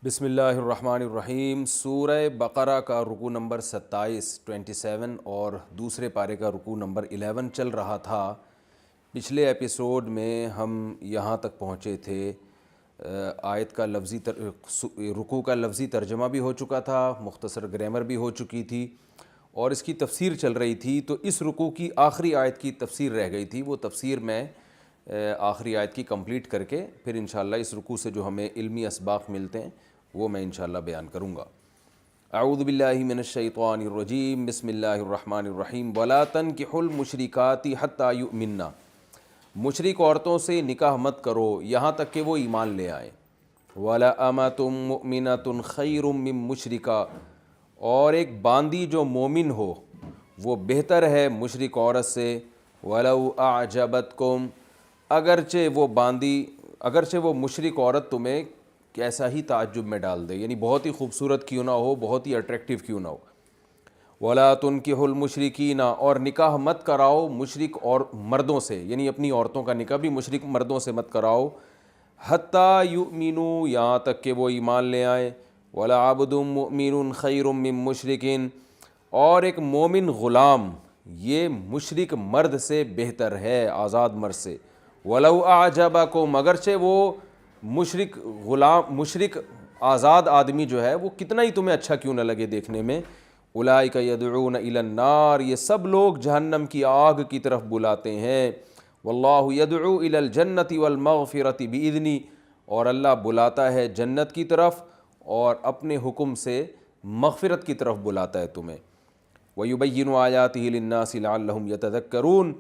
بسم اللہ الرحمن الرحیم۔ سورہ بقرہ کا رکوع نمبر 27 اور دوسرے پارے کا رکوع نمبر 11 چل رہا تھا۔ پچھلے ایپیسوڈ میں ہم یہاں تک پہنچے تھے، آیت کا رکوع کا لفظی ترجمہ بھی ہو چکا تھا، مختصر گرامر بھی ہو چکی تھی اور اس کی تفسیر چل رہی تھی۔ تو اس رکوع کی آخری آیت کی تفسیر رہ گئی تھی، وہ تفسیر میں آخری آیت کی کمپلیٹ کر کے پھر انشاءاللہ اس رکوع سے جو ہمیں علمی اسباق ملتے ہیں وہ میں انشاءاللہ بیان کروں گا۔ اعوذ باللہ من الشیطان الرجیم، بسم اللہ الرحمن الرحیم۔ وَلَا تَنْكِحُوا الْمُشْرِكَاتِ حَتَّى يُؤْمِنَّ، مشرک عورتوں سے نکاح مت کرو یہاں تک کہ وہ ایمان لے آئیں۔ وَلَأَمَةٌ مُؤْمِنَةٌ خَيْرٌ مِّن مُشْرِكَةٍ، اور ایک باندی جو مومن ہو وہ بہتر ہے مشرک عورت سے۔ وَلَوْ أَعْجَبَتْكُمْ، اگرچہ وہ مشرک عورت تمہیں کیسا ہی تعجب میں ڈال دے، یعنی بہت ہی خوبصورت کیوں نہ ہو، بہت ہی اٹریکٹیو کیوں نہ ہو۔ وَلَا تُنْكِحُوا الْمُشْرِكِينَ، اور نکاح مت کراؤ مشرک اور مردوں سے، یعنی اپنی عورتوں کا نکاح بھی مشرک مردوں سے مت کراؤ۔ حَتَّى يُؤْمِنُوا، یہاں تک کہ وہ ایمان لے آئیں۔ وَلَعَبْدٌ مُؤْمِنٌ خَيْرٌ مِّن مُشْرِكٍ، اور ایک مومن غلام یہ مشرک مرد سے بہتر ہے، آزاد مرد سے۔ وَلَوْ أَعْجَبَكُمْ، اگرچہ وہ مشرک آزاد آدمی جو ہے وہ کتنا ہی تمہیں اچھا کیوں نہ لگے دیکھنے میں۔ اولئک یدعون الی النار، یہ سب لوگ جہنم کی آگ کی طرف بلاتے ہیں۔ واللہ یدعو الی الجنۃ والمغفرۃ باذنہ، اور اللہ بلاتا ہے جنت کی طرف اور اپنے حکم سے مغفرت کی طرف بلاتا ہے تمہیں۔ ویبین آیاتہ للناس لعلہم یتذکرون،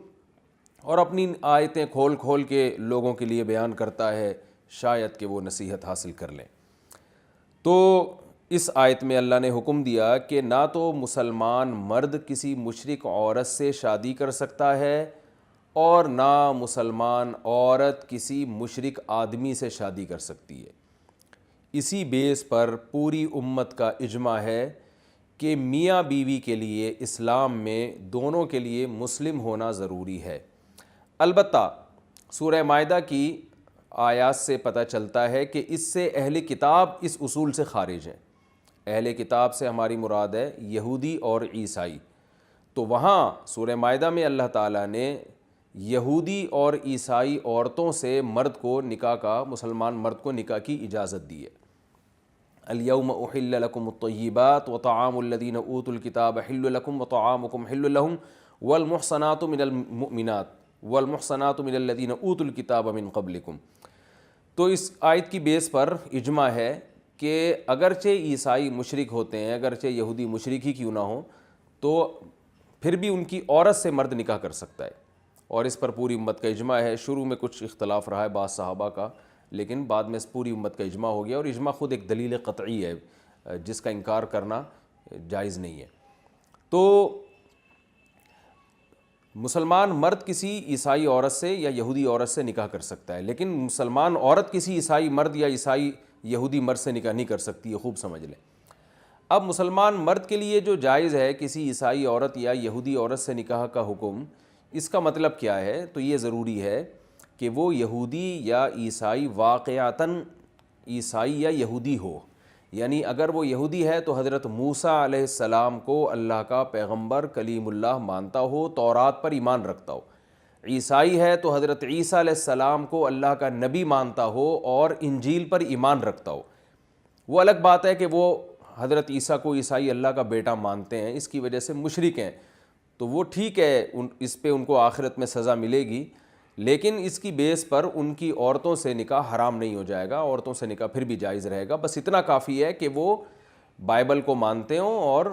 اور اپنی آیتیں کھول کھول کے لوگوں کے لیے بیان کرتا ہے شاید کہ وہ نصیحت حاصل کر لیں۔ تو اس آیت میں اللہ نے حکم دیا کہ نہ تو مسلمان مرد کسی مشرک عورت سے شادی کر سکتا ہے اور نہ مسلمان عورت کسی مشرک آدمی سے شادی کر سکتی ہے۔ اسی بیس پر پوری امت کا اجماع ہے کہ میاں بیوی کے لیے اسلام میں دونوں کے لیے مسلم ہونا ضروری ہے۔ البتہ سورہ مائدہ کی آیات سے پتہ چلتا ہے کہ اس سے اہل کتاب اس اصول سے خارج ہیں۔ اہل کتاب سے ہماری مراد ہے یہودی اور عیسائی۔ تو وہاں سورہ مائدہ میں اللہ تعالیٰ نے یہودی اور عیسائی عورتوں سے مسلمان مرد کو نکاح کی اجازت دی ہے۔ الیوم احل لکم الطیبات وطعام الذین اوتوا الکتاب حل لکم وطعامکم حل لہم والمحصنات من المؤمنات والمحصنات من الذین اوتوا الکتاب من قبلکم۔ تو اس آیت کی بیس پر اجماع ہے کہ اگرچہ عیسائی مشرک ہوتے ہیں، اگرچہ یہودی مشرک ہی کیوں نہ ہوں، تو پھر بھی ان کی عورت سے مرد نکاح کر سکتا ہے، اور اس پر پوری امت کا اجماع ہے۔ شروع میں کچھ اختلاف رہا ہے بعض صحابہ کا، لیکن بعد میں پوری امت کا اجماع ہو گیا، اور اجماع خود ایک دلیل قطعی ہے جس کا انکار کرنا جائز نہیں ہے۔ تو مسلمان مرد کسی عیسائی عورت سے یا یہودی عورت سے نکاح کر سکتا ہے، لیکن مسلمان عورت کسی عیسائی مرد یا عیسائی یہودی مرد سے نکاح نہیں کر سکتی، یہ خوب سمجھ لیں۔ اب مسلمان مرد کے لیے جو جائز ہے کسی عیسائی عورت یا یہودی عورت سے نکاح کا حکم، اس کا مطلب کیا ہے؟ تو یہ ضروری ہے کہ وہ یہودی یا عیسائی واقعتاً عیسائی یا یہودی ہو، یعنی اگر وہ یہودی ہے تو حضرت موسیٰ علیہ السلام کو اللہ کا پیغمبر کلیم اللہ مانتا ہو، تورات پر ایمان رکھتا ہو۔ عیسائی ہے تو حضرت عیسیٰ علیہ السلام کو اللہ کا نبی مانتا ہو اور انجیل پر ایمان رکھتا ہو۔ وہ الگ بات ہے کہ وہ حضرت عیسیٰ کو عیسائی اللہ کا بیٹا مانتے ہیں، اس کی وجہ سے مشرک ہیں، تو وہ ٹھیک ہے، اس پہ ان کو آخرت میں سزا ملے گی، لیکن اس کی بیس پر ان کی عورتوں سے نکاح حرام نہیں ہو جائے گا، عورتوں سے نکاح پھر بھی جائز رہے گا۔ بس اتنا کافی ہے کہ وہ بائبل کو مانتے ہوں اور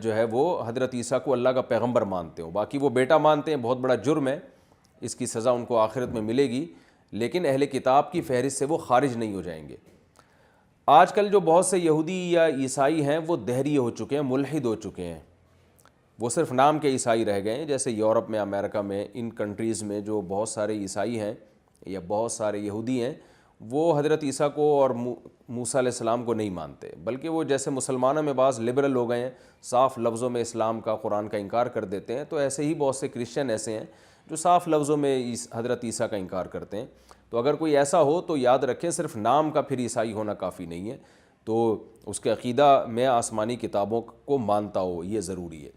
جو ہے وہ حضرت عیسیٰ کو اللہ کا پیغمبر مانتے ہوں۔ باقی وہ بیٹا مانتے ہیں، بہت بڑا جرم ہے، اس کی سزا ان کو آخرت میں ملے گی، لیکن اہل کتاب کی فہرست سے وہ خارج نہیں ہو جائیں گے۔ آج کل جو بہت سے یہودی یا عیسائی ہیں وہ دہری ہو چکے ہیں، ملحد ہو چکے ہیں، وہ صرف نام کے عیسائی رہ گئے ہیں۔ جیسے یورپ میں، امریکہ میں، ان کنٹریز میں جو بہت سارے عیسائی ہیں یا بہت سارے یہودی ہیں، وہ حضرت عیسیٰ کو اور موسیٰ علیہ السلام کو نہیں مانتے، بلکہ وہ جیسے مسلمانوں میں بعض لبرل ہو گئے ہیں، صاف لفظوں میں اسلام کا، قرآن کا انکار کر دیتے ہیں، تو ایسے ہی بہت سے کرسچن ایسے ہیں جو صاف لفظوں میں حضرت عیسیٰ کا انکار کرتے ہیں۔ تو اگر کوئی ایسا ہو تو یاد رکھیں صرف نام کا پھر عیسائی ہونا کافی نہیں ہے۔ تو اس کے عقیدہ میں آسمانی کتابوں کو مانتا ہو، یہ ضروری ہے۔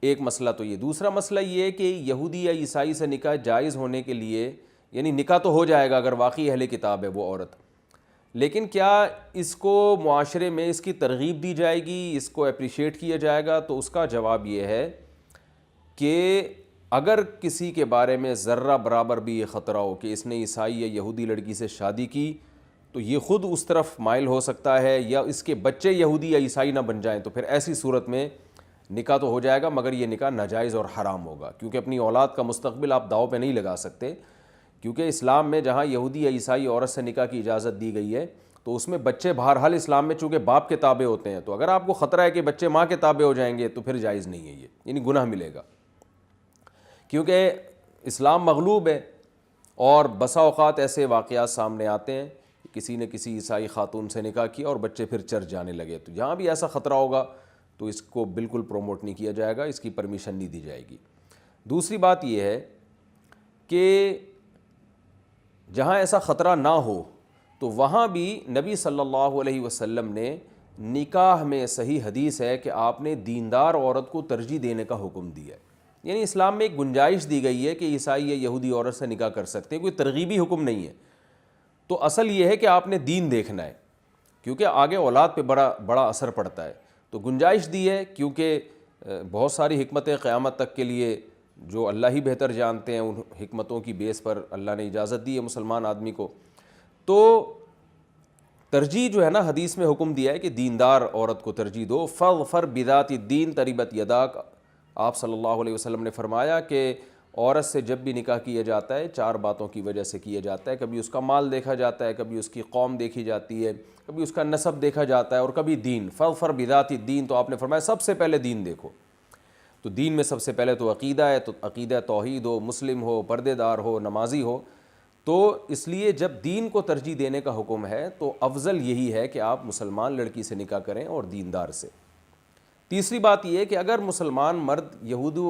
ایک مسئلہ تو یہ۔ دوسرا مسئلہ یہ ہے کہ یہودی یا عیسائی سے نکاح جائز ہونے کے لیے، یعنی نکاح تو ہو جائے گا اگر واقعی اہل کتاب ہے وہ عورت، لیکن کیا اس کو معاشرے میں اس کی ترغیب دی جائے گی، اس کو اپریشیٹ کیا جائے گا؟ تو اس کا جواب یہ ہے کہ اگر کسی کے بارے میں ذرہ برابر بھی یہ خطرہ ہو کہ اس نے عیسائی یا یہودی لڑکی سے شادی کی تو یہ خود اس طرف مائل ہو سکتا ہے، یا اس کے بچے یہودی یا عیسائی نہ بن جائیں، تو پھر ایسی صورت میں نکاح تو ہو جائے گا، مگر یہ نکاح ناجائز اور حرام ہوگا، کیونکہ اپنی اولاد کا مستقبل آپ داؤ پہ نہیں لگا سکتے، کیونکہ اسلام میں جہاں یہودی یا عیسائی عورت سے نکاح کی اجازت دی گئی ہے تو اس میں بچے بہرحال اسلام میں چونکہ باپ کے تابع ہوتے ہیں، تو اگر آپ کو خطرہ ہے کہ بچے ماں کے تابع ہو جائیں گے تو پھر جائز نہیں ہے، یہ یعنی گناہ ملے گا، کیونکہ اسلام مغلوب ہے۔ اور بسا اوقات ایسے واقعات سامنے آتے ہیں کہ کسی نے کسی عیسائی خاتون سے نکاح کیا اور بچے پھر چرچ جانے لگے، تو جہاں بھی ایسا خطرہ ہوگا تو اس کو بالکل پروموٹ نہیں کیا جائے گا، اس کی پرمیشن نہیں دی جائے گی۔ دوسری بات یہ ہے کہ جہاں ایسا خطرہ نہ ہو تو وہاں بھی نبی صلی اللہ علیہ وسلم نے نکاح میں صحیح حدیث ہے کہ آپ نے دیندار عورت کو ترجیح دینے کا حکم دیا ہے، یعنی اسلام میں ایک گنجائش دی گئی ہے کہ عیسائی یا یہودی عورت سے نکاح کر سکتے ہیں، کوئی ترغیبی حکم نہیں ہے۔ تو اصل یہ ہے کہ آپ نے دین دیکھنا ہے، کیونکہ آگے اولاد پہ بڑا اثر پڑتا ہے، تو گنجائش دی ہے، کیونکہ بہت ساری حکمتیں قیامت تک کے لیے جو اللہ ہی بہتر جانتے ہیں، ان حکمتوں کی بیس پر اللہ نے اجازت دی ہے مسلمان آدمی کو۔ تو ترجیح جو ہے نا، حدیث میں حکم دیا ہے کہ دیندار عورت کو ترجیح دو، فاظفر بذات الدین تربت یداک۔ آپ صلی اللہ علیہ وسلم نے فرمایا کہ عورت سے جب بھی نکاح کیا جاتا ہے 4 باتوں کی وجہ سے کیا جاتا ہے، کبھی اس کا مال دیکھا جاتا ہے، کبھی اس کی قوم دیکھی جاتی ہے، کبھی اس کا نسب دیکھا جاتا ہے، اور کبھی دین، فاظفر بذات الدین۔ تو آپ نے فرمایا سب سے پہلے دین دیکھو، تو دین میں سب سے پہلے تو عقیدہ ہے، تو عقیدہ توحید ہو، مسلم ہو، پردے دار ہو، نمازی ہو۔ تو اس لیے جب دین کو ترجیح دینے کا حکم ہے تو افضل یہی ہے کہ آپ مسلمان لڑکی سے نکاح کریں اور دیندار سے۔ تیسری بات یہ ہے کہ اگر مسلمان مرد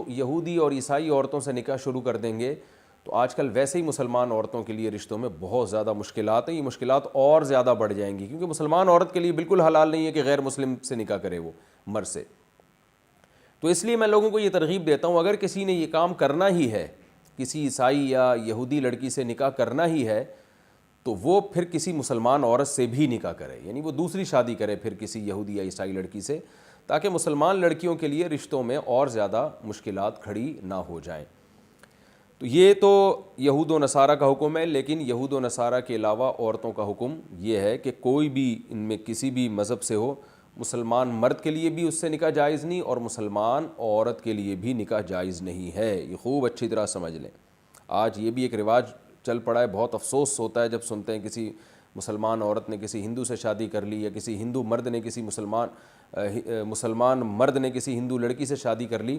یہودی اور عیسائی عورتوں سے نکاح شروع کر دیں گے تو آج کل ویسے ہی مسلمان عورتوں کے لیے رشتوں میں بہت زیادہ مشکلات ہیں، یہ مشکلات اور زیادہ بڑھ جائیں گی، کیونکہ مسلمان عورت کے لیے بالکل حلال نہیں ہے کہ غیر مسلم سے نکاح کرے وہ مرد سے۔ تو اس لیے میں لوگوں کو یہ ترغیب دیتا ہوں، اگر کسی نے یہ کام کرنا ہی ہے، کسی عیسائی یا یہودی لڑکی سے نکاح کرنا ہی ہے، تو وہ پھر کسی مسلمان عورت سے بھی نکاح کرے، یعنی وہ دوسری شادی کرے پھر کسی یہودی یا عیسائی لڑکی سے، تاکہ مسلمان لڑکیوں کے لیے رشتوں میں اور زیادہ مشکلات کھڑی نہ ہو جائیں۔ تو یہ تو یہود و نصارہ کا حکم ہے، لیکن یہود و نصارہ کے علاوہ عورتوں کا حکم یہ ہے کہ کوئی بھی ان میں کسی بھی مذہب سے ہو، مسلمان مرد کے لیے بھی اس سے نکاح جائز نہیں، اور مسلمان عورت کے لیے بھی نکاح جائز نہیں ہے، یہ خوب اچھی طرح سمجھ لیں۔ آج یہ بھی ایک رواج چل پڑا ہے، بہت افسوس ہوتا ہے جب سنتے ہیں کسی مسلمان عورت نے کسی ہندو سے شادی کر لی، یا کسی ہندو مرد نے کسی مسلمان مرد نے کسی ہندو لڑکی سے شادی کر لی،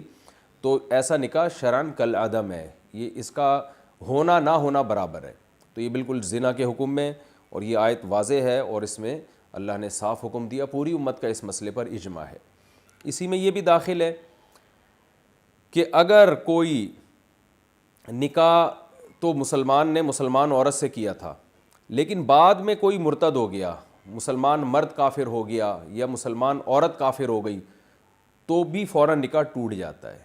تو ایسا نکاح شرعاً کالعدم ہے، یہ اس کا ہونا نہ ہونا برابر ہے، تو یہ بالکل زنا کے حکم میں، اور یہ آیت واضح ہے، اور اس میں اللہ نے صاف حکم دیا، پوری امت کا اس مسئلے پر اجماع ہے۔ اسی میں یہ بھی داخل ہے کہ اگر کوئی نکاح تو مسلمان نے مسلمان عورت سے کیا تھا، لیکن بعد میں کوئی مرتد ہو گیا، مسلمان مرد کافر ہو گیا یا مسلمان عورت کافر ہو گئی، تو بھی فوراً نکاح ٹوٹ جاتا ہے۔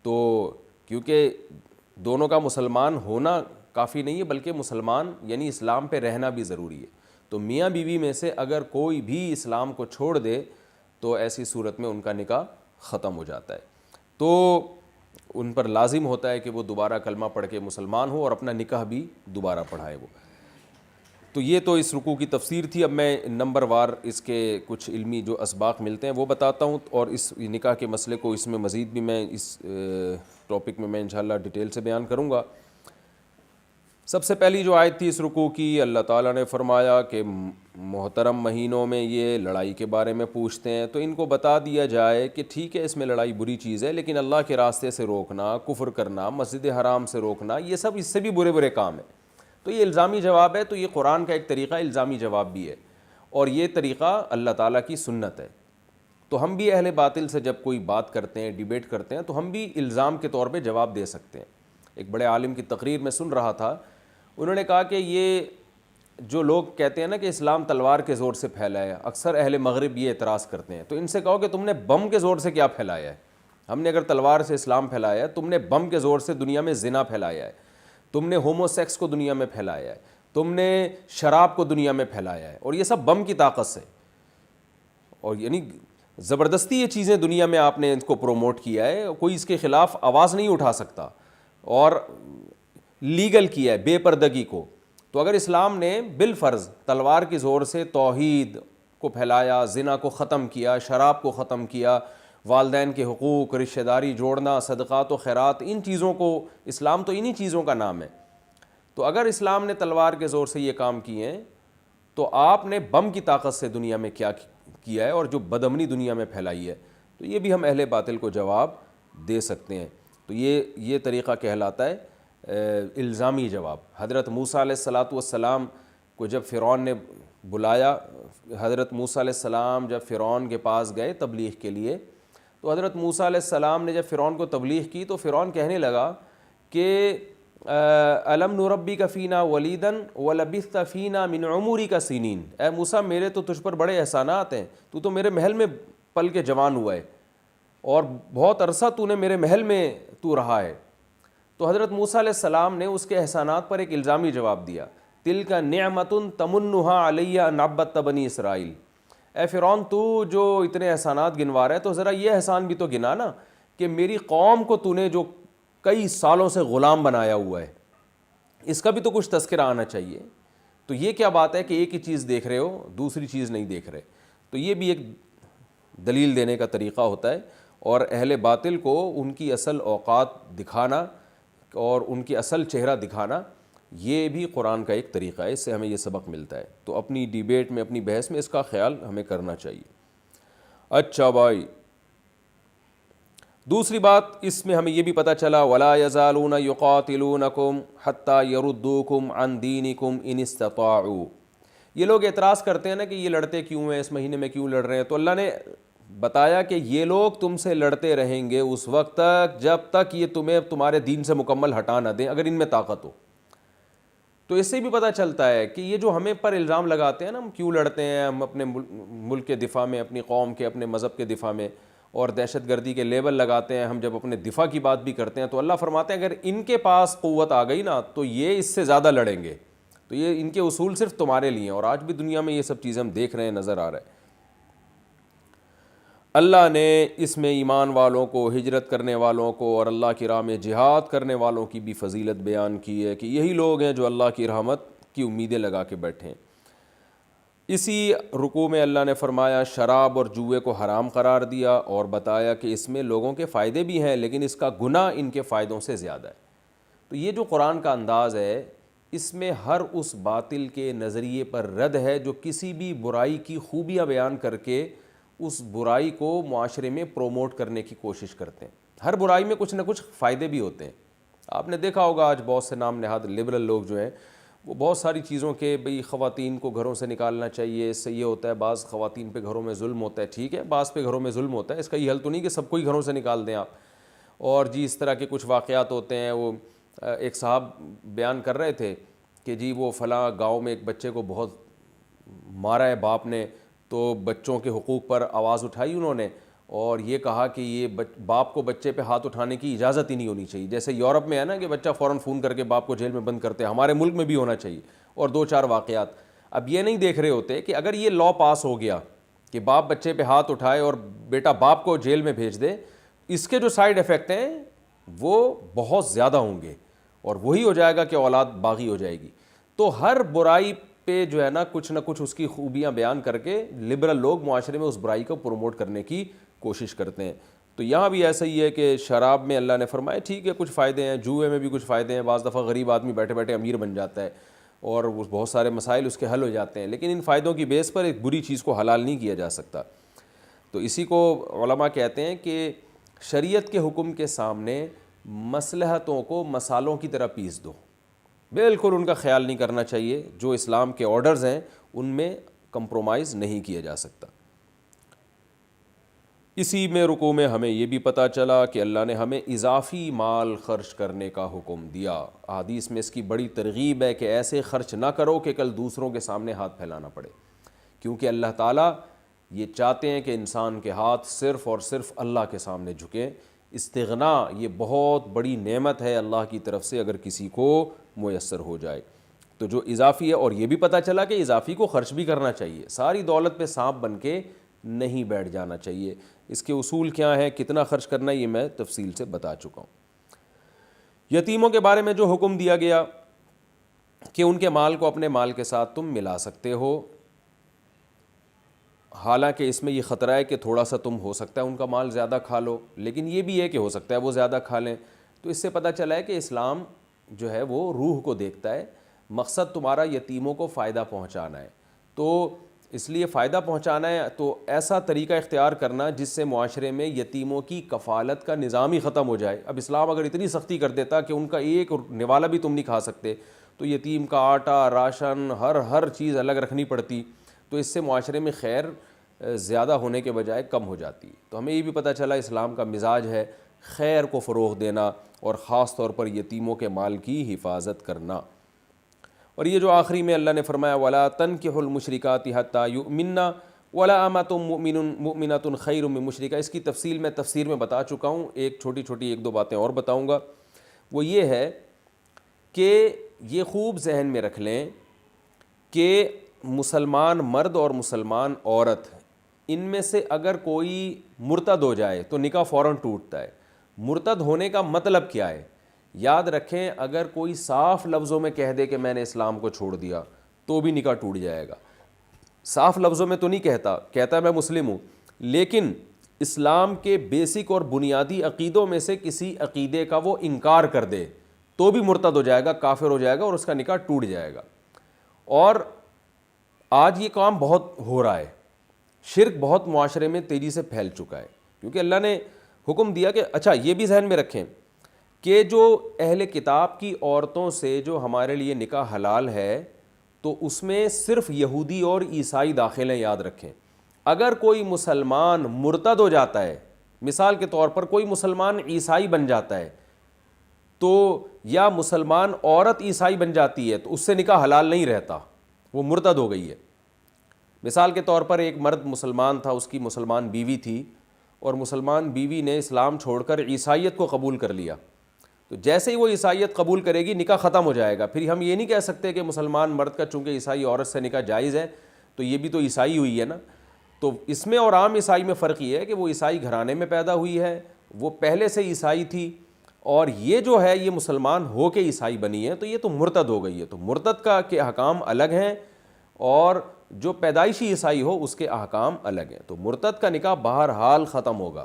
تو کیونکہ دونوں کا مسلمان ہونا کافی نہیں ہے، بلکہ مسلمان یعنی اسلام پہ رہنا بھی ضروری ہے، تو میاں بیوی میں سے اگر کوئی بھی اسلام کو چھوڑ دے تو ایسی صورت میں ان کا نکاح ختم ہو جاتا ہے، تو ان پر لازم ہوتا ہے کہ وہ دوبارہ کلمہ پڑھ کے مسلمان ہو اور اپنا نکاح بھی دوبارہ پڑھائے وہ۔ تو یہ تو اس رکوع کی تفسیر تھی۔ اب میں نمبر وار اس کے کچھ علمی جو اسباق ملتے ہیں وہ بتاتا ہوں، اور اس نکاح کے مسئلے کو اس میں مزید بھی میں اس ٹاپک میں انشاءاللہ ڈیٹیل سے بیان کروں گا۔ سب سے پہلی جو آیت تھی اس رکوع کی، اللہ تعالیٰ نے فرمایا کہ محترم مہینوں میں یہ لڑائی کے بارے میں پوچھتے ہیں، تو ان کو بتا دیا جائے کہ ٹھیک ہے اس میں لڑائی بری چیز ہے، لیکن اللہ کے راستے سے روکنا، کفر کرنا، مسجد حرام سے روکنا، یہ سب اس سے بھی برے برے کام ہیں۔ تو یہ الزامی جواب ہے، تو یہ قرآن کا ایک طریقہ الزامی جواب بھی ہے، اور یہ طریقہ اللہ تعالیٰ کی سنت ہے۔ تو ہم بھی اہل باطل سے جب کوئی بات کرتے ہیں، ڈیبیٹ کرتے ہیں، تو ہم بھی الزام کے طور پہ جواب دے سکتے ہیں۔ ایک بڑے عالم کی تقریر میں سن رہا تھا، انہوں نے کہا کہ یہ جو لوگ کہتے ہیں نا کہ اسلام تلوار کے زور سے پھیلا ہے، اکثر اہل مغرب یہ اعتراض کرتے ہیں، تو ان سے کہو کہ تم نے بم کے زور سے کیا پھیلایا ہے؟ ہم نے اگر تلوار سے اسلام پھیلایا ہے، تم نے بم کے زور سے دنیا میں زنا پھیلایا ہے، تم نے ہومو سیکس کو دنیا میں پھیلایا ہے، تم نے شراب کو دنیا میں پھیلایا ہے، اور یہ سب بم کی طاقت سے، اور یعنی زبردستی یہ چیزیں دنیا میں آپ نے ان کو پروموٹ کیا ہے، کوئی اس کے خلاف آواز نہیں اٹھا سکتا، اور لیگل کیا ہے بے پردگی کو۔ تو اگر اسلام نے بالفرض تلوار کی زور سے توحید کو پھیلایا، زنا کو ختم کیا، شراب کو ختم کیا، والدین کے حقوق، رشتہ داری جوڑنا، صدقات و خیرات، ان چیزوں کو، اسلام تو انہی چیزوں کا نام ہے، تو اگر اسلام نے تلوار کے زور سے یہ کام کیے ہیں تو آپ نے بم کی طاقت سے دنیا میں کیا کیا ہے، اور جو بدامنی دنیا میں پھیلائی ہے، تو یہ بھی ہم اہل باطل کو جواب دے سکتے ہیں۔ تو یہ طریقہ کہلاتا ہے الزامی جواب۔ حضرت موسیٰ علیہ السلام کو جب فرعون نے بلایا، حضرت موسیٰ علیہ السلام جب فرعون کے پاس گئے تبلیغ کے لیے، تو حضرت موسیٰ علیہ السلام نے جب فرعون کو تبلیغ کی تو فرعون کہنے لگا کہ الم نربک فینا ولیدا ولبثت فینا من عمرک سنین، اے موسیٰ میرے تو تجھ پر بڑے احسانات ہیں، تو میرے محل میں پل کے جوان ہوا ہے، اور بہت عرصہ تو نے میرے محل میں تو رہا ہے۔ تو حضرت موسیٰ علیہ السلام نے اس کے احسانات پر ایک الزامی جواب دیا، تلک نعمت تمنھا علی ان عبدت بنی اسرائیل، اے فرعون تو جو اتنے احسانات گنوا رہا ہے تو ذرا یہ احسان بھی تو گنا نا کہ میری قوم کو تو نے جو کئی سالوں سے غلام بنایا ہوا ہے، اس کا بھی تو کچھ تذکرہ آنا چاہیے۔ تو یہ کیا بات ہے کہ ایک ہی چیز دیکھ رہے ہو، دوسری چیز نہیں دیکھ رہے؟ تو یہ بھی ایک دلیل دینے کا طریقہ ہوتا ہے، اور اہل باطل کو ان کی اصل اوقات دکھانا اور ان کی اصل چہرہ دکھانا، یہ بھی قرآن کا ایک طریقہ ہے، اس سے ہمیں یہ سبق ملتا ہے۔ تو اپنی ڈیبیٹ میں، اپنی بحث میں اس کا خیال ہمیں کرنا چاہیے۔ اچھا بھائی، دوسری بات اس میں ہمیں یہ بھی پتہ چلا، وَلَا يَزَالُونَ يُقَاتِلُونَكُمْ حَتَّى يَرُدُّوكُمْ عَنْ دِينِكُمْ إِنِ اسْتَطَاعُوا۔ یہ لوگ اعتراض کرتے ہیں نا کہ یہ لڑتے کیوں ہیں، اس مہینے میں کیوں لڑ رہے ہیں، تو اللہ نے بتایا کہ یہ لوگ تم سے لڑتے رہیں گے اس وقت تک جب تک یہ تمہیں تمہارے دین سے مکمل ہٹا نہ دیں، اگر ان میں طاقت ہو۔ تو اس سے بھی پتہ چلتا ہے کہ یہ جو ہمیں پر الزام لگاتے ہیں نا، ہم کیوں لڑتے ہیں، ہم اپنے ملک کے دفاع میں، اپنی قوم کے، اپنے مذہب کے دفاع میں، اور دہشت گردی کے لیبل لگاتے ہیں، ہم جب اپنے دفاع کی بات بھی کرتے ہیں، تو اللہ فرماتے ہیں اگر ان کے پاس قوت آ گئی نا تو یہ اس سے زیادہ لڑیں گے۔ تو یہ ان کے اصول صرف تمہارے لیے ہیں، اور آج بھی دنیا میں یہ سب چیزیں ہم دیکھ رہے ہیں، نظر آ رہا ہے۔ اللہ نے اس میں ایمان والوں کو، ہجرت کرنے والوں کو، اور اللہ کی راہ میں جہاد کرنے والوں کی بھی فضیلت بیان کی ہے کہ یہی لوگ ہیں جو اللہ کی رحمت کی امیدیں لگا کے بیٹھے ہیں۔ اسی رکوع میں اللہ نے فرمایا شراب اور جوئے کو حرام قرار دیا، اور بتایا کہ اس میں لوگوں کے فائدے بھی ہیں لیکن اس کا گناہ ان کے فائدوں سے زیادہ ہے۔ تو یہ جو قرآن کا انداز ہے، اس میں ہر اس باطل کے نظریے پر رد ہے جو کسی بھی برائی کی خوبیاں بیان کر کے اس برائی کو معاشرے میں پروموٹ کرنے کی کوشش کرتے ہیں۔ ہر برائی میں کچھ نہ کچھ فائدے بھی ہوتے ہیں۔ آپ نے دیکھا ہوگا آج بہت سے نام نہاد لبرل لوگ جو ہیں وہ بہت ساری چیزوں کے، بھئی خواتین کو گھروں سے نکالنا چاہیے، اس سے یہ ہوتا ہے، بعض خواتین پہ گھروں میں ظلم ہوتا ہے، ٹھیک ہے، بعض پہ گھروں میں ظلم ہوتا ہے، اس کا یہ حل تو نہیں کہ سب کو ہی گھروں سے نکال دیں آپ۔ اور جی اس طرح کے کچھ واقعات ہوتے ہیں۔ وہ ایک صاحب بیان کر رہے تھے کہ جی وہ فلاں گاؤں میں ایک بچے کو بہت مارا ہے باپ نے، تو بچوں کے حقوق پر آواز اٹھائی انہوں نے، اور یہ کہا کہ یہ باپ کو بچے پہ ہاتھ اٹھانے کی اجازت ہی نہیں ہونی چاہیے۔ جیسے یورپ میں ہے نا کہ بچہ فوراً فون کر کے باپ کو جیل میں بند کرتے ہیں، ہمارے ملک میں بھی ہونا چاہیے، اور دو چار واقعات۔ اب یہ نہیں دیکھ رہے ہوتے کہ اگر یہ لاء پاس ہو گیا کہ باپ بچے پہ ہاتھ اٹھائے اور بیٹا باپ کو جیل میں بھیج دے، اس کے جو سائیڈ ایفیکٹ ہیں وہ بہت زیادہ ہوں گے، اور وہی ہو جائے گا کہ اولاد باغی ہو جائے گی۔ تو ہر برائی پہ جو ہے نا کچھ نہ کچھ اس کی خوبیاں بیان کر کے لبرل لوگ معاشرے میں اس برائی کو پروموٹ کرنے کی کوشش کرتے ہیں۔ تو یہاں بھی ایسا ہی ہے کہ شراب میں اللہ نے فرمایا ٹھیک ہے کچھ فائدے ہیں، جوئے میں بھی کچھ فائدے ہیں، بعض دفعہ غریب آدمی بیٹھے بیٹھے امیر بن جاتا ہے اور بہت سارے مسائل اس کے حل ہو جاتے ہیں، لیکن ان فائدوں کی بیس پر ایک بری چیز کو حلال نہیں کیا جا سکتا۔ تو اسی کو علماء کہتے ہیں کہ شریعت کے حکم کے سامنے مصلحتوں کو مسالوں کی طرح پیس دو، بالکل ان کا خیال نہیں کرنا چاہیے، جو اسلام کے آرڈرز ہیں ان میں کمپرومائز نہیں کیا جا سکتا۔ اسی میں رکوع میں ہمیں یہ بھی پتہ چلا کہ اللہ نے ہمیں اضافی مال خرچ کرنے کا حکم دیا. حدیث میں اس کی بڑی ترغیب ہے کہ ایسے خرچ نہ کرو کہ کل دوسروں کے سامنے ہاتھ پھیلانا پڑے، کیونکہ اللہ تعالیٰ یہ چاہتے ہیں کہ انسان کے ہاتھ صرف اور صرف اللہ کے سامنے جھکیں. استغنا یہ بہت بڑی نعمت ہے اللہ کی طرف سے اگر کسی کو میسر ہو جائے. تو جو اضافی ہے، اور یہ بھی پتہ چلا کہ اضافی کو خرچ بھی کرنا چاہیے، ساری دولت پہ سانپ بن کے نہیں بیٹھ جانا چاہیے. اس کے اصول کیا ہیں، کتنا خرچ کرنا ہے، یہ میں تفصیل سے بتا چکا ہوں. یتیموں کے بارے میں جو حکم دیا گیا کہ ان کے مال کو اپنے مال کے ساتھ تم ملا سکتے ہو، حالانکہ اس میں یہ خطرہ ہے کہ تھوڑا سا تم ہو سکتا ہے ان کا مال زیادہ کھا لو، لیکن یہ بھی ہے کہ ہو سکتا ہے وہ زیادہ کھا لیں. تو اس سے پتہ چلا ہے کہ اسلام جو ہے وہ روح کو دیکھتا ہے. مقصد تمہارا یتیموں کو فائدہ پہنچانا ہے، تو اس لیے فائدہ پہنچانا ہے تو ایسا طریقہ اختیار کرنا جس سے معاشرے میں یتیموں کی کفالت کا نظام ہی ختم ہو جائے. اب اسلام اگر اتنی سختی کر دیتا کہ ان کا ایک نوالا بھی تم نہیں کھا سکتے، تو یتیم کا آٹا، راشن، ہر چیز الگ رکھنی پڑتی، تو اس سے معاشرے میں خیر زیادہ ہونے کے بجائے کم ہو جاتی. تو ہمیں یہ بھی پتہ چلا اسلام کا مزاج ہے خیر کو فروغ دینا اور خاص طور پر یتیموں کے مال کی حفاظت کرنا. اور یہ جو آخری میں اللہ نے فرمایا وَلَا تَنْكِحُوا الْمُشْرِكَاتِ حَتَّى يُؤْمِنَّ وَلَا أَمَةٌ مُؤْمِنَةٌ خَيْرٌ مِّن مُشْرِكَةٍ. اس کی تفصیل میں تفسیر میں بتا چکا ہوں، ایک چھوٹی ایک دو باتیں اور بتاؤں گا. وہ یہ ہے کہ یہ خوب ذہن میں رکھ لیں کہ مسلمان مرد اور مسلمان عورت، ان میں سے اگر کوئی مرتد ہو جائے تو نکاح فوراً ٹوٹتا ہے. مرتد ہونے کا مطلب کیا ہے؟ یاد رکھیں، اگر کوئی صاف لفظوں میں کہہ دے کہ میں نے اسلام کو چھوڑ دیا تو بھی نکاح ٹوٹ جائے گا. صاف لفظوں میں تو نہیں کہتا ہے میں مسلم ہوں، لیکن اسلام کے بیسک اور بنیادی عقیدوں میں سے کسی عقیدے کا وہ انکار کر دے تو بھی مرتد ہو جائے گا، کافر ہو جائے گا اور اس کا نکاح ٹوٹ جائے گا. اور آج یہ کام بہت ہو رہا ہے، شرک بہت معاشرے میں تیزی سے پھیل چکا ہے، کیونکہ اللہ نے حکم دیا کہ اچھا یہ بھی ذہن میں رکھیں کہ جو اہل کتاب کی عورتوں سے جو ہمارے لیے نکاح حلال ہے تو اس میں صرف یہودی اور عیسائی داخل ہیں. یاد رکھیں، اگر کوئی مسلمان مرتد ہو جاتا ہے، مثال کے طور پر کوئی مسلمان عیسائی بن جاتا ہے تو یا مسلمان عورت عیسائی بن جاتی ہے تو اس سے نکاح حلال نہیں رہتا، وہ مرتد ہو گئی ہے. مثال کے طور پر ایک مرد مسلمان تھا، اس کی مسلمان بیوی تھی اور مسلمان بیوی نے اسلام چھوڑ کر عیسائیت کو قبول کر لیا، تو جیسے ہی وہ عیسائیت قبول کرے گی نکاح ختم ہو جائے گا. پھر ہم یہ نہیں کہہ سکتے کہ مسلمان مرد کا چونکہ عیسائی عورت سے نکاح جائز ہے تو یہ بھی تو عیسائی ہوئی ہے نا. تو اس میں اور عام عیسائی میں فرق یہ ہے کہ وہ عیسائی گھرانے میں پیدا ہوئی ہے، وہ پہلے سے عیسائی تھی، اور یہ جو ہے یہ مسلمان ہو کے عیسائی بنی ہے تو یہ تو مرتد ہو گئی ہے. تو مرتد کا کے احکام الگ ہیں اور جو پیدائشی عیسائی ہو اس کے احکام الگ ہیں. تو مرتد کا نکاح بہرحال ختم ہوگا.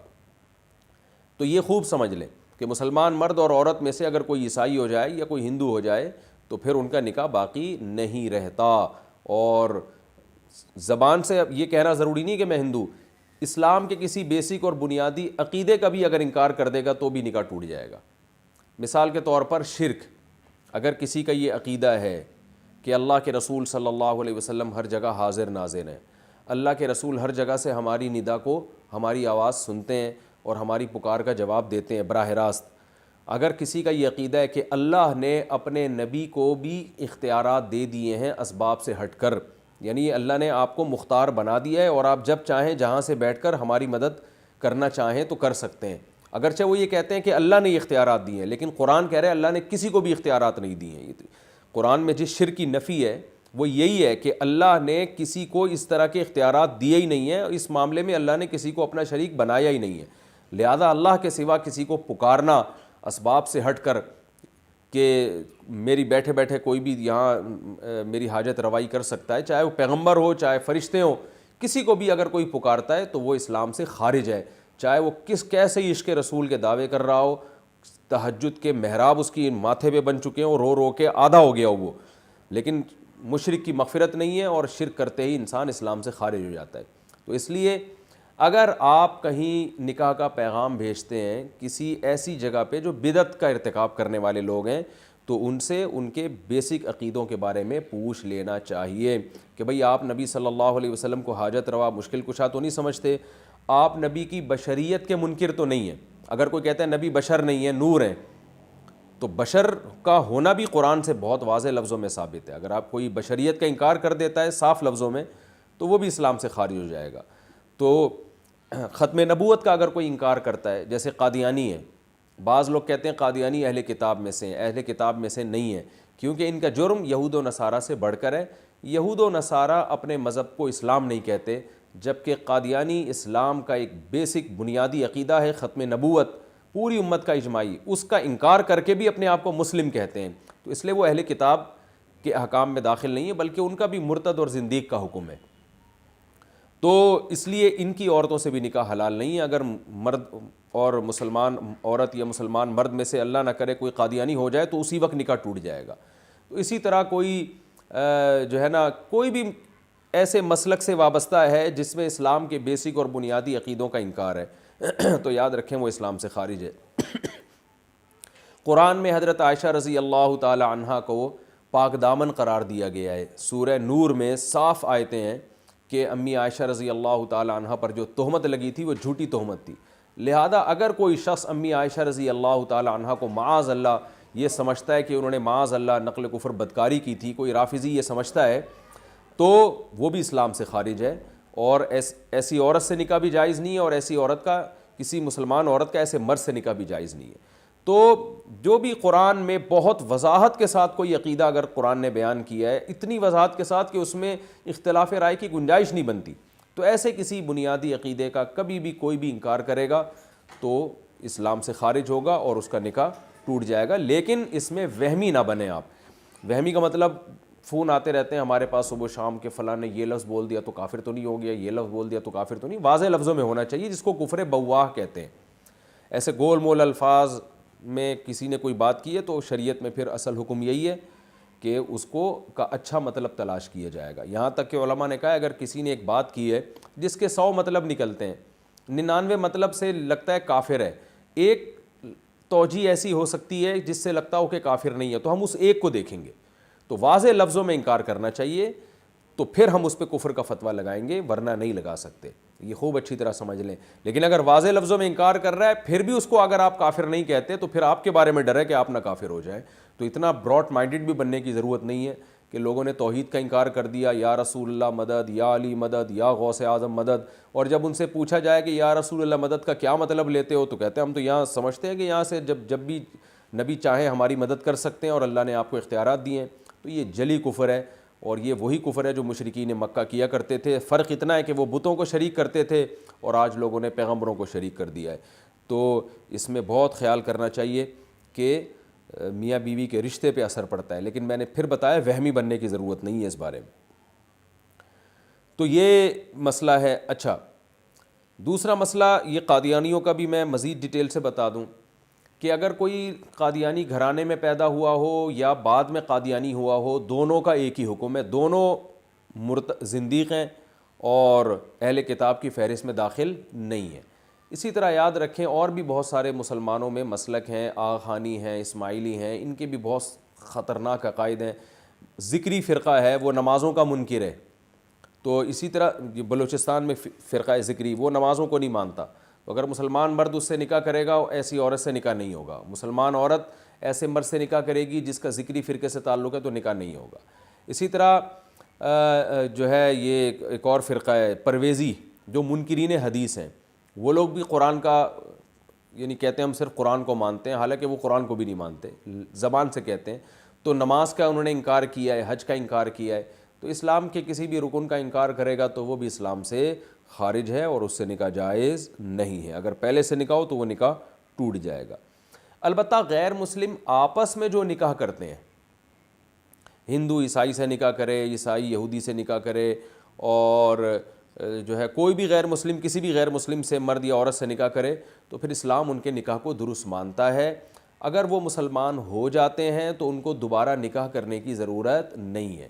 تو یہ خوب سمجھ لیں کہ مسلمان مرد اور عورت میں سے اگر کوئی عیسائی ہو جائے یا کوئی ہندو ہو جائے تو پھر ان کا نکاح باقی نہیں رہتا. اور زبان سے یہ کہنا ضروری نہیں کہ میں ہندو، اسلام کے کسی بیسک اور بنیادی عقیدے کا بھی اگر انکار کر دے گا تو بھی نکاح ٹوٹ جائے گا. مثال کے طور پر شرک، اگر کسی کا یہ عقیدہ ہے کہ اللہ کے رسول صلی اللہ علیہ وسلم ہر جگہ حاضر ناظر ہیں، اللہ کے رسول ہر جگہ سے ہماری ندا کو، ہماری آواز سنتے ہیں اور ہماری پکار کا جواب دیتے ہیں براہ راست، اگر کسی کا یہ عقیدہ ہے کہ اللہ نے اپنے نبی کو بھی اختیارات دے دیے ہیں اسباب سے ہٹ کر، یعنی اللہ نے آپ کو مختار بنا دیا ہے اور آپ جب چاہیں جہاں سے بیٹھ کر ہماری مدد کرنا چاہیں تو کر سکتے ہیں، اگرچہ وہ یہ کہتے ہیں کہ اللہ نے یہ اختیارات دیے ہیں، لیکن قرآن کہہ رہے ہیں اللہ نے کسی کو بھی اختیارات نہیں دیے ہیں. قرآن میں جس شرک کی نفی ہے وہ یہی ہے کہ اللہ نے کسی کو اس طرح کے اختیارات دیے ہی نہیں ہیں، اور اس معاملے میں اللہ نے کسی کو اپنا شریک بنایا ہی نہیں ہے. لہذا اللہ کے سوا کسی کو پکارنا اسباب سے ہٹ کر کہ میری بیٹھے بیٹھے کوئی بھی یہاں میری حاجت روائی کر سکتا ہے، چاہے وہ پیغمبر ہو چاہے فرشتے ہوں، کسی کو بھی اگر کوئی پکارتا ہے تو وہ اسلام سے خارج ہے، چاہے وہ کیسے ہی عشق رسول کے دعوے کر رہا ہو، تہجد کے محراب اس کی ماتھے پہ بن چکے ہوں، رو رو کے آدھا ہو گیا وہ، لیکن مشرک کی مغفرت نہیں ہے اور شرک کرتے ہی انسان اسلام سے خارج ہو جاتا ہے. تو اس لیے اگر آپ کہیں نکاح کا پیغام بھیجتے ہیں کسی ایسی جگہ پہ جو بدعت کا ارتکاب کرنے والے لوگ ہیں تو ان سے ان کے بیسک عقیدوں کے بارے میں پوچھ لینا چاہیے کہ بھئی آپ نبی صلی اللہ علیہ وسلم کو حاجت روا مشکل کشا تو نہیں سمجھتے؟ آپ نبی کی بشریت کے منکر تو نہیں ہیں. اگر کوئی کہتا ہے نبی بشر نہیں ہے نور ہیں, تو بشر کا ہونا بھی قرآن سے بہت واضح لفظوں میں ثابت ہے. اگر آپ کوئی بشریت کا انکار کر دیتا ہے صاف لفظوں میں تو وہ بھی اسلام سے خارج ہو جائے گا. تو ختم نبوت کا اگر کوئی انکار کرتا ہے, جیسے قادیانی ہے, بعض لوگ کہتے ہیں قادیانی اہل کتاب میں سے ہیں, اہل کتاب میں سے نہیں ہیں, کیونکہ ان کا جرم یہود و نصارہ سے بڑھ کر ہے. یہود و نصارہ اپنے مذہب کو اسلام نہیں کہتے, جبکہ قادیانی اسلام کا ایک بیسک بنیادی عقیدہ ہے ختم نبوت, پوری امت کا اجماعی, اس کا انکار کر کے بھی اپنے آپ کو مسلم کہتے ہیں. تو اس لیے وہ اہل کتاب کے احکام میں داخل نہیں ہے, بلکہ ان کا بھی مرتد اور زندیق کا حکم ہے. تو اس لیے ان کی عورتوں سے بھی نکاح حلال نہیں ہے. اگر مرد اور مسلمان عورت یا مسلمان مرد میں سے اللہ نہ کرے کوئی قادیانی ہو جائے تو اسی وقت نکاح ٹوٹ جائے گا. تو اسی طرح کوئی جو ہے نا کوئی بھی ایسے مسلک سے وابستہ ہے جس میں اسلام کے بیسک اور بنیادی عقیدوں کا انکار ہے تو یاد رکھیں وہ اسلام سے خارج ہے. قرآن میں حضرت عائشہ رضی اللہ تعالی عنہا کو پاک دامن قرار دیا گیا ہے. سورہ نور میں صاف آیتیں ہیں کہ امی عائشہ رضی اللہ تعالی عنہا پر جو تہمت لگی تھی وہ جھوٹی تہمت تھی. لہذا اگر کوئی شخص امی عائشہ رضی اللہ تعالی عنہا کو معاذ اللہ یہ سمجھتا ہے کہ انہوں نے معاذ اللہ نقل کفر بدکاری کی تھی, کوئی رافضی یہ سمجھتا ہے, تو وہ بھی اسلام سے خارج ہے. اور ایسی عورت سے نکاح بھی جائز نہیں ہے, اور ایسی عورت کا کسی مسلمان عورت کا ایسے مرد سے نکاح بھی جائز نہیں ہے. تو جو بھی قرآن میں بہت وضاحت کے ساتھ کوئی عقیدہ اگر قرآن نے بیان کیا ہے, اتنی وضاحت کے ساتھ کہ اس میں اختلاف رائے کی گنجائش نہیں بنتی, تو ایسے کسی بنیادی عقیدے کا کبھی بھی کوئی بھی انکار کرے گا تو اسلام سے خارج ہوگا اور اس کا نکاح ٹوٹ جائے گا. لیکن اس میں وہمی نہ بنے آپ. وہمی کا مطلب فون آتے رہتے ہیں ہمارے پاس صبح شام کے فلاں نے یہ لفظ بول دیا تو کافر تو نہیں ہو گیا, یہ لفظ بول دیا تو کافر تو نہیں. واضح لفظوں میں ہونا چاہیے, جس کو کفر بواہ کہتے ہیں. ایسے گول مول الفاظ میں کسی نے کوئی بات کی ہے تو شریعت میں پھر اصل حکم یہی ہے کہ اس کو کا اچھا مطلب تلاش کیا جائے گا. یہاں تک کہ علماء نے کہا اگر کسی نے ایک بات کی ہے جس کے 100 مطلب نکلتے ہیں, 99 مطلب سے لگتا ہے کافر ہے, ایک توجیہ ایسی ہو سکتی ہے جس سے لگتا ہو کہ کافر نہیں ہے, تو ہم اس ایک کو دیکھیں گے. تو واضح لفظوں میں انکار کرنا چاہیے, تو پھر ہم اس پہ کفر کا فتویٰ لگائیں گے, ورنہ نہیں لگا سکتے. یہ خوب اچھی طرح سمجھ لیں. لیکن اگر واضح لفظوں میں انکار کر رہا ہے پھر بھی اس کو اگر آپ کافر نہیں کہتے تو پھر آپ کے بارے میں ڈر ہے کہ آپ نہ کافر ہو جائیں. تو اتنا براڈ مائنڈڈ بھی بننے کی ضرورت نہیں ہے کہ لوگوں نے توحید کا انکار کر دیا, یا رسول اللہ مدد, یا علی مدد, یا غوث اعظم مدد, اور جب ان سے پوچھا جائے کہ یا رسول اللہ مدد کا کیا مطلب لیتے ہو تو کہتے ہیں ہم تو یہاں سمجھتے ہیں کہ یہاں سے جب بھی نبی چاہیں ہماری مدد کر سکتے ہیں اور اللہ نے آپ کو اختیارات دیے ہیں. تو یہ جلی کفر ہے, اور یہ وہی کفر ہے جو مشرکین مکہ کیا کرتے تھے. فرق اتنا ہے کہ وہ بتوں کو شریک کرتے تھے اور آج لوگوں نے پیغمبروں کو شریک کر دیا ہے. تو اس میں بہت خیال کرنا چاہیے کہ میاں بیوی کے رشتے پہ اثر پڑتا ہے. لیکن میں نے پھر بتایا وہمی بننے کی ضرورت نہیں ہے اس بارے میں. تو یہ مسئلہ ہے. اچھا, دوسرا مسئلہ یہ قادیانیوں کا بھی میں مزید ڈیٹیل سے بتا دوں کہ اگر کوئی قادیانی گھرانے میں پیدا ہوا ہو یا بعد میں قادیانی ہوا ہو, دونوں کا ایک ہی حکم ہے, دونوں زندیق ہیں اور اہل کتاب کی فہرست میں داخل نہیں ہیں. اسی طرح یاد رکھیں اور بھی بہت سارے مسلمانوں میں مسلک ہیں, آغانی ہیں, اسماعیلی ہیں, ان کے بھی بہت خطرناک عقائد ہیں. ذکری فرقہ ہے وہ نمازوں کا منکر ہے. تو اسی طرح بلوچستان میں فرقہ ذکری وہ نمازوں کو نہیں مانتا. تو اگر مسلمان مرد اس سے نکاح کرے گا ایسی عورت سے نکاح نہیں ہوگا. مسلمان عورت ایسے مرد سے نکاح کرے گی جس کا ذکری فرقے سے تعلق ہے تو نکاح نہیں ہوگا. اسی طرح جو ہے یہ ایک اور فرقہ ہے پرویزی جو منکرین حدیث ہیں. وہ لوگ بھی قرآن کا یعنی کہتے ہیں ہم صرف قرآن کو مانتے ہیں, حالانکہ وہ قرآن کو بھی نہیں مانتے, زبان سے کہتے ہیں. تو نماز کا انہوں نے انکار کیا ہے, حج کا انکار کیا ہے. تو اسلام کے کسی بھی رکن کا انکار کرے گا تو وہ بھی اسلام سے خارج ہے اور اس سے نکاح جائز نہیں ہے. اگر پہلے سے نکاح ہو تو وہ نکاح ٹوٹ جائے گا. البتہ غیر مسلم آپس میں جو نکاح کرتے ہیں, ہندو عیسائی سے نکاح کرے, عیسائی یہودی سے نکاح کرے, اور جو ہے کوئی بھی غیر مسلم کسی بھی غیر مسلم سے مرد یا عورت سے نکاح کرے, تو پھر اسلام ان کے نکاح کو درست مانتا ہے. اگر وہ مسلمان ہو جاتے ہیں تو ان کو دوبارہ نکاح کرنے کی ضرورت نہیں ہے.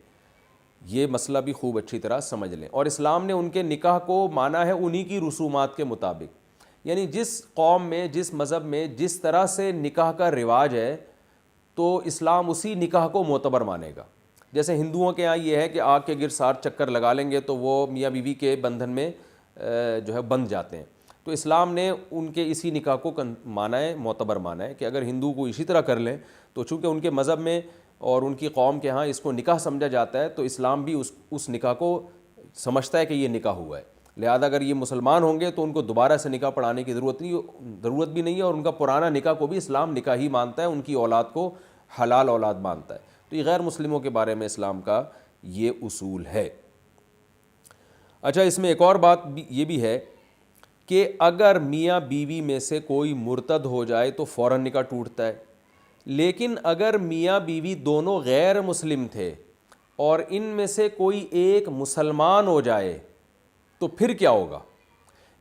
یہ مسئلہ بھی خوب اچھی طرح سمجھ لیں. اور اسلام نے ان کے نکاح کو مانا ہے انہی کی رسومات کے مطابق, یعنی جس قوم میں جس مذہب میں جس طرح سے نکاح کا رواج ہے تو اسلام اسی نکاح کو معتبر مانے گا. جیسے ہندوؤں کے یہاں یہ ہے کہ آگ کے گرد 60 چکر لگا لیں گے تو وہ میاں بیوی کے بندھن میں جو ہے بند جاتے ہیں۔ تو اسلام نے ان کے اسی نکاح کو مانا ہے، معتبر مانا ہے کہ اگر ہندو کو اسی طرح کر لیں تو چونکہ ان کے مذہب میں اور ان کی قوم کے ہاں اس کو نکاح سمجھا جاتا ہے، تو اسلام بھی اس نکاح کو سمجھتا ہے کہ یہ نکاح ہوا ہے، لہذا اگر یہ مسلمان ہوں گے تو ان کو دوبارہ سے نکاح پڑھانے کی ضرورت بھی نہیں ہے، اور ان کا پرانا نکاح کو بھی اسلام نکاح ہی مانتا ہے، ان کی اولاد کو حلال اولاد مانتا ہے۔ تو یہ غیر مسلموں کے بارے میں اسلام کا یہ اصول ہے۔ اچھا، اس میں ایک اور بات یہ بھی ہے کہ اگر میاں بیوی میں سے کوئی مرتد ہو جائے تو فوراً نکاح ٹوٹتا ہے، لیکن اگر میاں بیوی دونوں غیر مسلم تھے اور ان میں سے کوئی ایک مسلمان ہو جائے تو پھر کیا ہوگا؟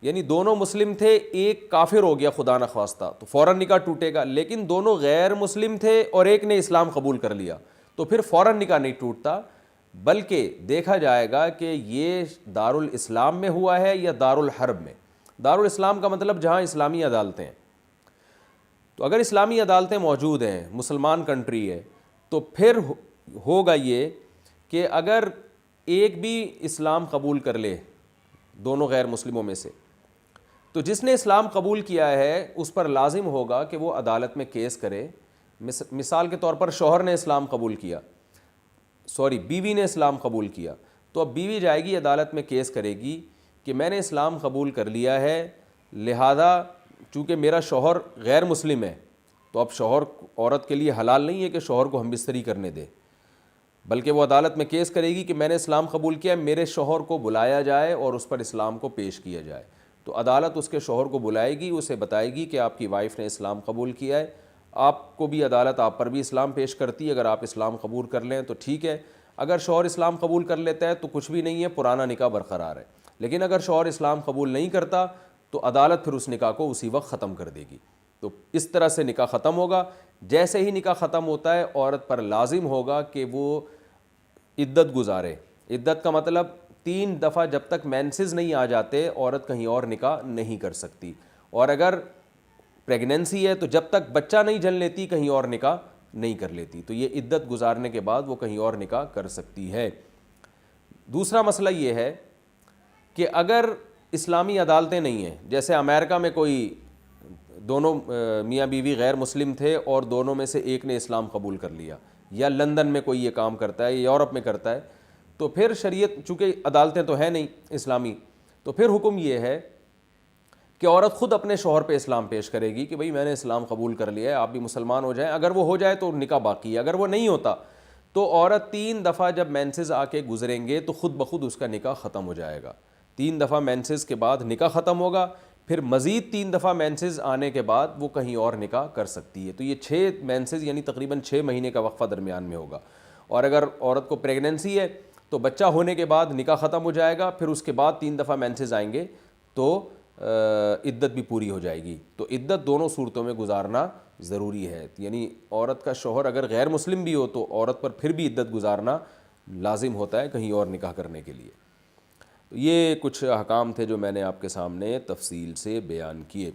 یعنی دونوں مسلم تھے، ایک کافر ہو گیا خدا نخواستہ، تو فوراً نکاح ٹوٹے گا، لیکن دونوں غیر مسلم تھے اور ایک نے اسلام قبول کر لیا تو پھر فوراً نکاح نہیں ٹوٹتا، بلکہ دیکھا جائے گا کہ یہ دارالاسلام میں ہوا ہے یا دارالحرب میں۔ دارالاسلام کا مطلب جہاں اسلامی عدالتیں ہیں۔ تو اگر اسلامی عدالتیں موجود ہیں، مسلمان کنٹری ہے، تو پھر ہوگا یہ کہ اگر ایک بھی اسلام قبول کر لے دونوں غیر مسلموں میں سے، تو جس نے اسلام قبول کیا ہے اس پر لازم ہوگا کہ وہ عدالت میں کیس کرے۔ مثال کے طور پر شوہر نے اسلام قبول کیا، بیوی نے اسلام قبول کیا، تو اب بیوی جائے گی عدالت میں کیس کرے گی کہ میں نے اسلام قبول کر لیا ہے، لہذا چونکہ میرا شوہر غیر مسلم ہے تو اب شوہر عورت کے لیے حلال نہیں ہے کہ شوہر کو ہم بستری کرنے دے، بلکہ وہ عدالت میں کیس کرے گی کہ میں نے اسلام قبول کیا، میرے شوہر کو بلایا جائے اور اس پر اسلام کو پیش کیا جائے۔ تو عدالت اس کے شوہر کو بلائے گی، اسے بتائے گی کہ آپ کی وائف نے اسلام قبول کیا ہے، آپ کو بھی عدالت آپ پر بھی اسلام پیش کرتی ہے، اگر آپ اسلام قبول کر لیں تو ٹھیک ہے، اگر شوہر اسلام قبول کر لیتا ہے تو کچھ بھی نہیں ہے، پرانا نکاح برقرار ہے، لیکن اگر شوہر اسلام قبول نہیں کرتا تو عدالت پھر اس نکاح کو اسی وقت ختم کر دے گی۔ تو اس طرح سے نکاح ختم ہوگا۔ جیسے ہی نکاح ختم ہوتا ہے عورت پر لازم ہوگا کہ وہ عدت گزارے۔ عدت کا مطلب 3 دفعہ جب تک مینسز نہیں آ جاتے عورت کہیں اور نکاح نہیں کر سکتی، اور اگر پریگننسی ہے تو جب تک بچہ نہیں جن لیتی کہیں اور نکاح نہیں کر لیتی، تو یہ عدت گزارنے کے بعد وہ کہیں اور نکاح کر سکتی ہے۔ دوسرا مسئلہ یہ ہے کہ اگر اسلامی عدالتیں نہیں ہیں، جیسے امریکہ میں کوئی دونوں میاں بیوی غیر مسلم تھے اور دونوں میں سے ایک نے اسلام قبول کر لیا، یا لندن میں کوئی یہ کام کرتا ہے، یا یورپ میں کرتا ہے، تو پھر شریعت، چونکہ عدالتیں تو ہیں نہیں اسلامی، تو پھر حکم یہ ہے کہ عورت خود اپنے شوہر پہ اسلام پیش کرے گی کہ بھئی میں نے اسلام قبول کر لیا ہے، آپ بھی مسلمان ہو جائیں۔ اگر وہ ہو جائے تو نکاح باقی ہے، اگر وہ نہیں ہوتا تو عورت 3 دفعہ جب مینسز آ کے گزریں گے تو خود بخود اس کا نکاح ختم ہو جائے گا۔ 3 دفعہ مینسز کے بعد نکاح ختم ہوگا، پھر مزید 3 دفعہ مینسز آنے کے بعد وہ کہیں اور نکاح کر سکتی ہے۔ تو یہ 6 مینسز یعنی تقریباً 6 مہینے کا وقفہ درمیان میں ہوگا، اور اگر عورت کو پریگننسی ہے تو بچہ ہونے کے بعد نکاح ختم ہو جائے گا، پھر اس کے بعد 3 دفعہ مینسز آئیں گے تو عدت بھی پوری ہو جائے گی۔ تو عدت دونوں صورتوں میں گزارنا ضروری ہے، یعنی عورت کا شوہر اگر غیر مسلم بھی ہو تو عورت پر پھر بھی عدت گزارنا لازم ہوتا ہے کہیں اور نکاح کرنے کے لیے۔ تو یہ کچھ احکام تھے جو میں نے آپ کے سامنے تفصیل سے بیان کیے۔